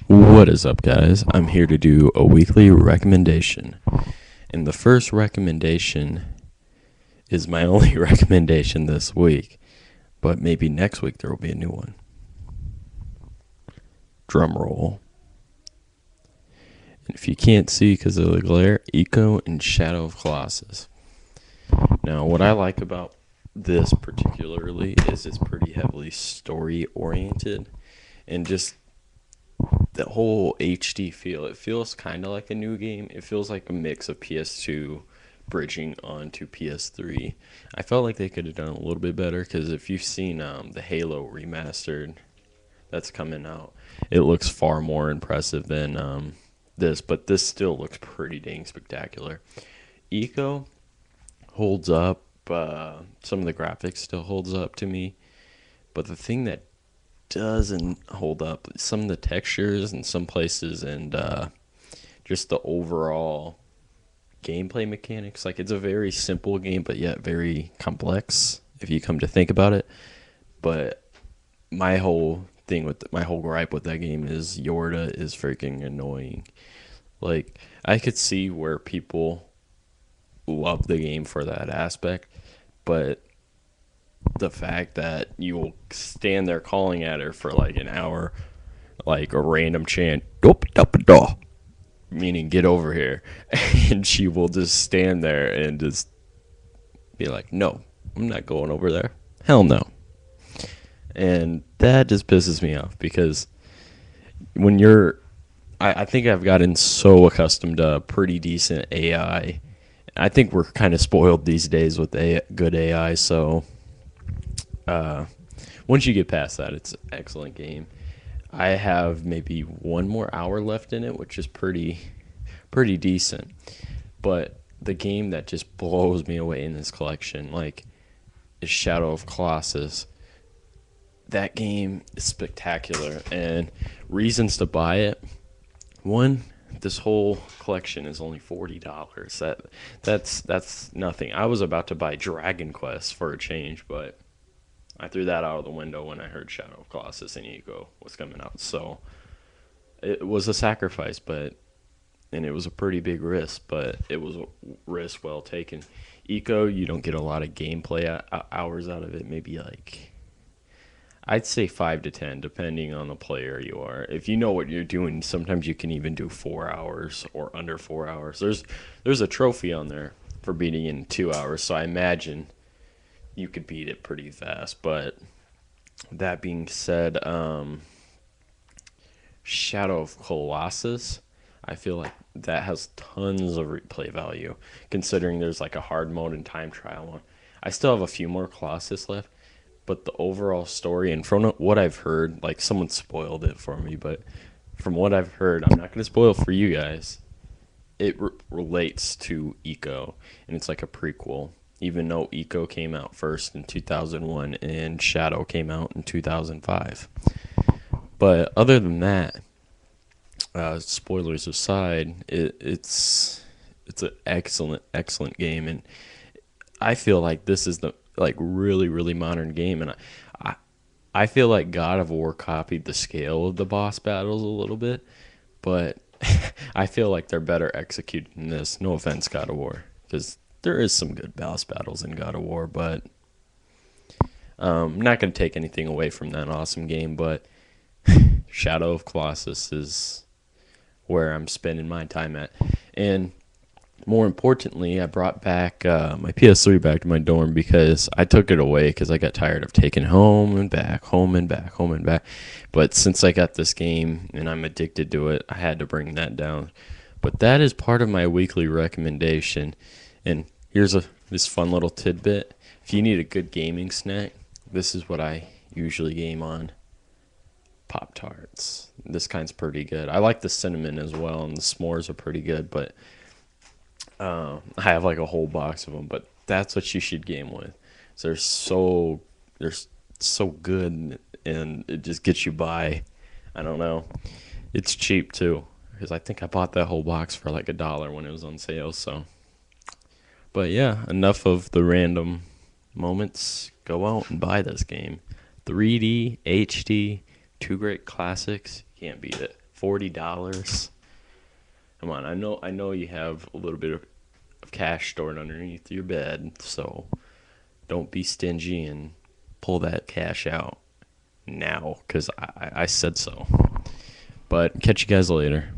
What is up, guys? I'm here to do a weekly recommendation. And the first recommendation is my only recommendation this week. But maybe next week there will be a new one. Drum roll. And if you can't see because of the glare, Eco and Shadow of Colossus. Now, what I like about this particularly is it's pretty heavily story-oriented. And just the whole HD feel, it feels kind of like a new game. It feels like a mix of PS2 bridging onto PS3. I felt like they could have done a little bit better because if you've seen the Halo remastered that's coming out, it looks far more impressive than this, but this still looks pretty dang spectacular. Eco holds up. Some of the graphics still holds up to me, but the thing that doesn't hold up, some of the textures in some places, and just the overall gameplay mechanics. Like, it's a very simple game, but yet very complex if you come to think about it. But my whole gripe with that game is Yorda is freaking annoying. Like, I could see where people love the game for that aspect, but the fact that you'll stand there calling at her for like an hour, like a random chant, "Dope, dope, da," meaning get over here, and she will just stand there and just be like, "No, I'm not going over there. Hell no." And that just pisses me off because when I think I've gotten so accustomed to pretty decent AI. I think we're kind of spoiled these days with good AI, so once you get past that, it's an excellent game. I have maybe one more hour left in it, which is pretty decent. But the game that just blows me away in this collection, like, is Shadow of Colossus. That game is spectacular, and reasons to buy it. One, this whole collection is only $40. That's nothing. I was about to buy Dragon Quest for a change, but I threw that out of the window when I heard Shadow of Colossus and Eco was coming out. So it was a sacrifice, and it was a pretty big risk, but it was a risk well taken. Eco, you don't get a lot of gameplay hours out of it. Maybe like, I'd say 5 to 10, depending on the player you are. If you know what you're doing, sometimes you can even do 4 hours or under 4 hours. There's a trophy on there for beating in 2 hours, so I imagine you could beat it pretty fast. But that being said, Shadow of Colossus, I feel like that has tons of replay value, considering there's like a hard mode and time trial one. I still have a few more Colossus left, but the overall story, and from what I've heard, like, someone spoiled it for me, but from what I've heard, I'm not going to spoil it for you guys. It relates to Eco, and it's like a prequel, even though Eco came out first in 2001 and Shadow came out in 2005. But other than that, spoilers aside, it's an excellent game, and I feel like this is the really modern game, and I feel like God of War copied the scale of the boss battles a little bit, but I feel like they're better executed in this. No offense, God of War, because there is some good boss battles in God of War, but I'm not going to take anything away from that awesome game. But Shadow of Colossus is where I'm spending my time at, and more importantly, I brought back my PS3 back to my dorm because I took it away because I got tired of taking home and back, home and back, home and back. But since I got this game and I'm addicted to it, I had to bring that down. But that is part of my weekly recommendation. And here's this fun little tidbit. If you need a good gaming snack, this is what I usually game on. Pop-Tarts. This kind's pretty good. I like the cinnamon as well, and the s'mores are pretty good, but I have like a whole box of them, but that's what you should game with. So they're so good, and it just gets you by. I don't know. It's cheap too, because I think I bought that whole box for like $1 when it was on sale. So, but yeah, enough of the random moments. Go out and buy this game. 3D, HD, two great classics. Can't beat it. $40. Come on, I know you have a little bit of cash stored underneath your bed, so don't be stingy and pull that cash out now, because I said so. But catch you guys later.